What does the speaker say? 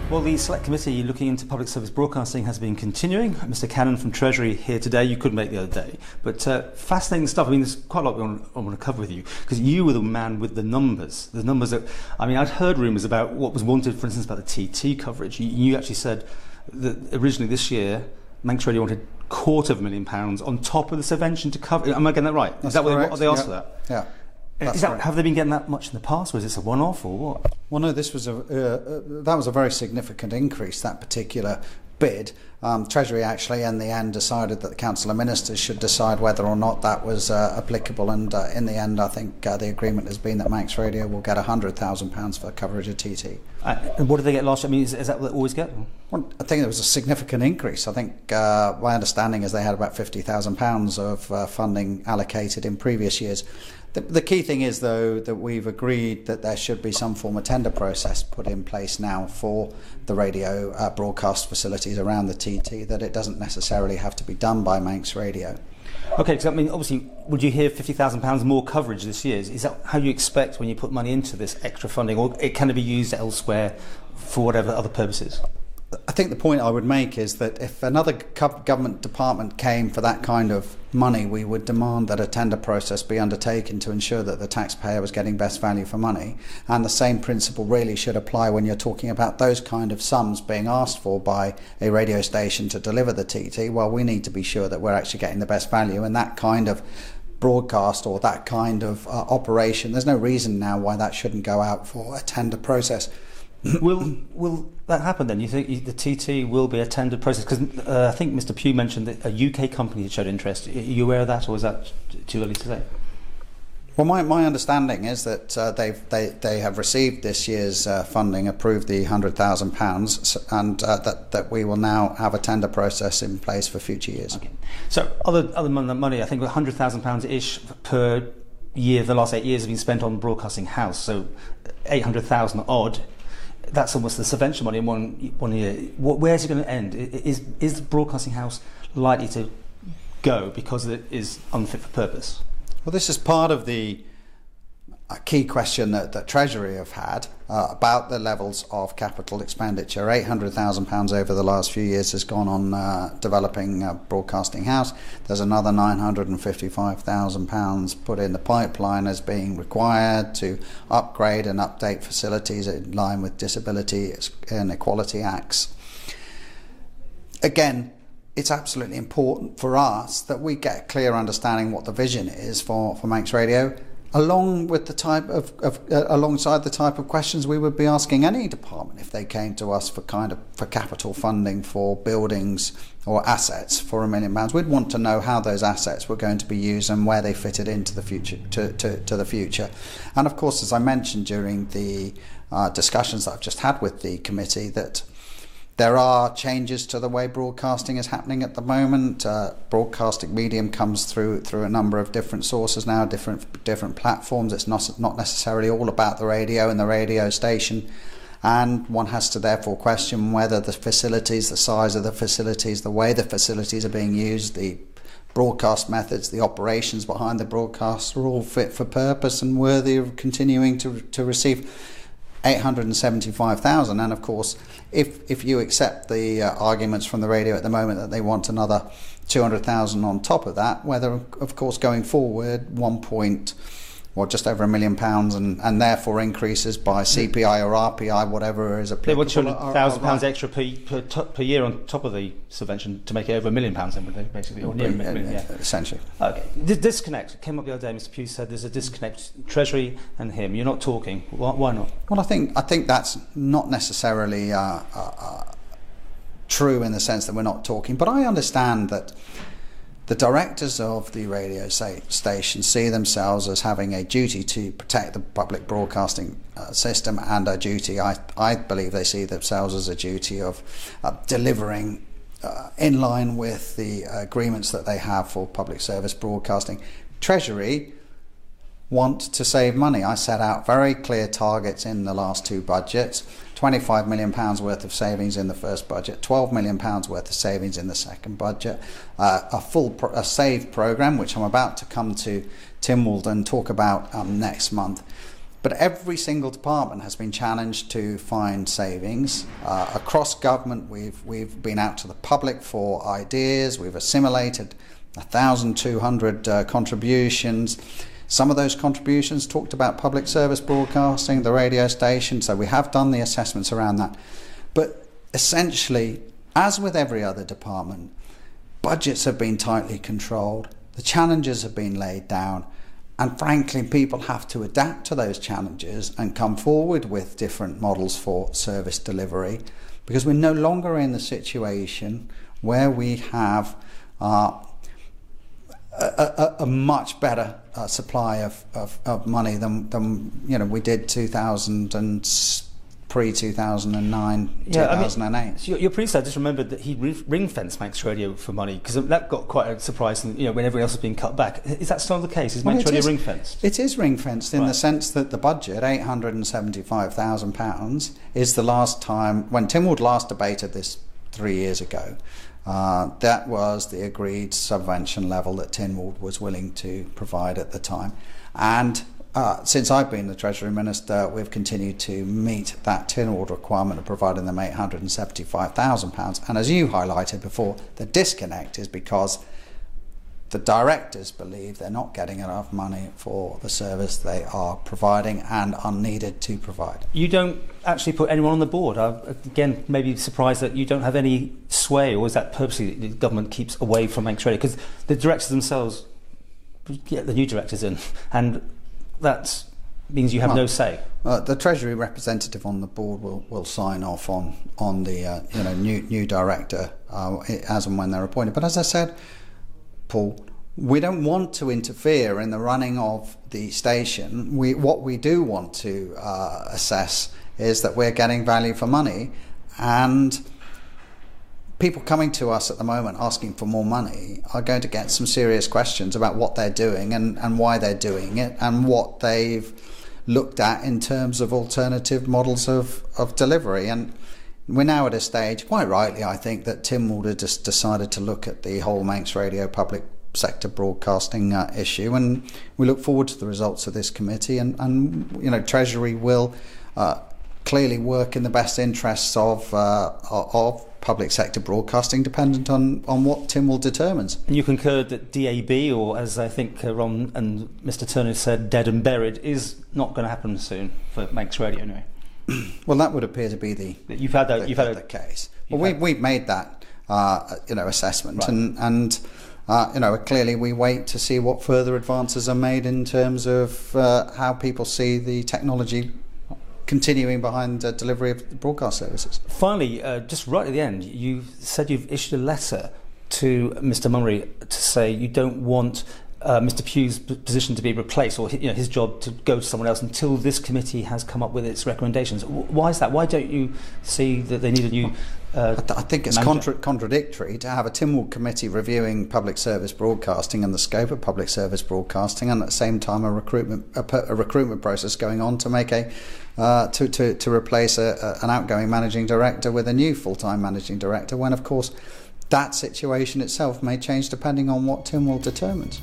Well, the Select Committee looking into public service broadcasting has been continuing. Mr. Cannan from Treasury here today. You couldn't make the other day. But fascinating stuff. I mean, there's quite a lot I want to cover with you, because you were the man with the numbers. The numbers that, I mean, I'd heard rumours about what was wanted, for instance, about the TT coverage. You actually said that originally this year, Manx Radio wanted £250,000 on top of the subvention to cover. Am I getting that right? That's Is that correct. what they asked for that? Yeah. Have they been getting that much in the past, or is this a one-off, or what? Well, no, this was that was a very significant increase, that particular bid. Treasury actually in the end decided that the Council of Ministers should decide whether or not that was applicable, and in the end I think the agreement has been that Manx Radio will get £100,000 for coverage of TT. And what did they get last year? I mean, is that what they always get? Well, I think it was a significant increase. I think my understanding is they had about £50,000 of funding allocated in previous years. The key thing is, though, that we've agreed that there should be some form of tender process put in place now for the radio broadcast facilities around the TT, that it doesn't necessarily have to be done by Manx Radio. Okay, because I mean, obviously, would you hear £50,000 more coverage this year? Is that how you expect when you put money into this extra funding, or can it be used elsewhere for whatever other purposes? I think the point I would make is that if another government department came for that kind of money, we would demand that a tender process be undertaken to ensure that the taxpayer was getting best value for money. And the same principle really should apply when you're talking about those kind of sums being asked for by a radio station to deliver the TT. Well, we need to be sure that we're actually getting the best value, and that kind of broadcast or that kind of operation, there's no reason now why that shouldn't go out for a tender process. Will that happen then? You think the TT will be a tender process? Because I think Mr. Pugh mentioned that a UK company had showed interest. Are you aware of that, or is that too early to say? Well, my understanding is that they have received this year's funding, approved the £100,000, and that we will now have a tender process in place for future years. Okay. So other than that money, I think £100,000-ish per year, the last 8 years have been spent on Broadcasting House. So 800,000 odd. That's almost the subvention money in one year. Where's it going to end? Is Broadcasting House likely to go because it is unfit for purpose? Well, this is part of the key question that Treasury have had about the levels of capital expenditure. £800,000 over the last few years has gone on developing Broadcasting House. There's another £955,000 put in the pipeline as being required to upgrade and update facilities in line with Disability and Equality Acts. Again, it's absolutely important for us that we get a clear understanding what the vision is for Manx Radio, along with the type of alongside the type of questions we would be asking any department if they came to us for capital funding for buildings or assets for £1 million. We'd want to know how those assets were going to be used and where they fitted into the future to the future. And of course, as I mentioned during the discussions that I've just had with the committee, that there are changes to the way broadcasting is happening at the moment. Broadcasting medium comes through a number of different sources now, different platforms. It's not necessarily all about the radio and the radio station, and one has to therefore question whether the facilities, the size of the facilities, the way the facilities are being used, the broadcast methods, the operations behind the broadcast are all fit for purpose and worthy of continuing to receive £875,000. And of course, if you accept the arguments from the radio at the moment that they want another £200,000 on top of that, whether of course going forward just over £1 million and therefore increases by CPI or RPI, whatever is applicable. They want £200,000 extra per year on top of the subvention to make it over £1 million, then, would they, basically, or near £1 million, yeah. Essentially. Okay. The disconnect came up the other day. Mr. Pugh said there's a disconnect, Treasury and him. You're not talking. Why not? Well, I think that's not necessarily true in the sense that we're not talking, but I understand that the directors of the radio station see themselves as having a duty to protect the public broadcasting system, and a duty, I believe they see themselves as a duty of delivering in line with the agreements that they have for public service broadcasting. Treasury want to save money. I set out very clear targets in the last two budgets. £25 million worth of savings in the first budget, £12 million worth of savings in the second budget, a save programme, which I'm about to come to Tim Moulton and talk about next month. But every single department has been challenged to find savings. Across government, we've been out to the public for ideas. We've assimilated 1,200 contributions. Some of those contributions talked about public service broadcasting, the radio station, so we have done the assessments around that. But essentially, as with every other department, budgets have been tightly controlled, the challenges have been laid down, and frankly, people have to adapt to those challenges and come forward with different models for service delivery, because we're no longer in the situation where we have a much better supply of money than we did 2000 and pre-2009, 2008. So your predecessor, I just remembered that he ring-fenced Manx Radio for money, because that got quite a surprise when everyone else was being cut back. Is that still the case? Is Manx Radio ring-fenced? It is ring-fenced in the sense that the budget, £875,000, is the last time, when Tynwald last debated this 3 years ago, that was the agreed subvention level that Tynwald was willing to provide at the time. And since I've been the Treasury Minister, we've continued to meet that Tynwald requirement of providing them £875,000. And as you highlighted before, the disconnect is because the directors believe they're not getting enough money for the service they are providing and are needed to provide. You don't actually put anyone on the board. Again, maybe surprised that you don't have any sway, or is that purposely the government keeps away from Manx Radio? Because the directors themselves get the new directors in, and that means you have no say. The Treasury representative on the board will sign off on the new director as and when they're appointed. But as I said, Paul, we don't want to interfere in the running of the station. What we do want to assess is that we're getting value for money, and people coming to us at the moment asking for more money are going to get some serious questions about what they're doing and why they're doing it, and what they've looked at in terms of alternative models of delivery. And we're now at a stage, quite rightly I think, that Tynwald had just decided to look at the whole Manx Radio public sector broadcasting issue, and we look forward to the results of this committee, and Treasury will clearly work in the best interests of public sector broadcasting, dependent on what Tynwald determines. And you concur that DAB, or as I think Ron and Mr Turner said, dead and buried, is not going to happen soon for Manx Radio anyway? Well, that would appear to be the case. Well, we've made that assessment, right. and clearly we wait to see what further advances are made in terms of how people see the technology continuing behind delivery of broadcast services. Finally, just right at the end, you said you've issued a letter to Mr Mummery to say you don't want Mr Pugh's position to be replaced, or his job to go to someone else, until this committee has come up with its recommendations. Why is that? Why don't you see that they need a new I think it's contradictory to have a Tynwald committee reviewing public service broadcasting and the scope of public service broadcasting, and at the same time a recruitment process going on to make to replace an outgoing managing director with a new full-time managing director, when of course that situation itself may change depending on what Tynwald determines.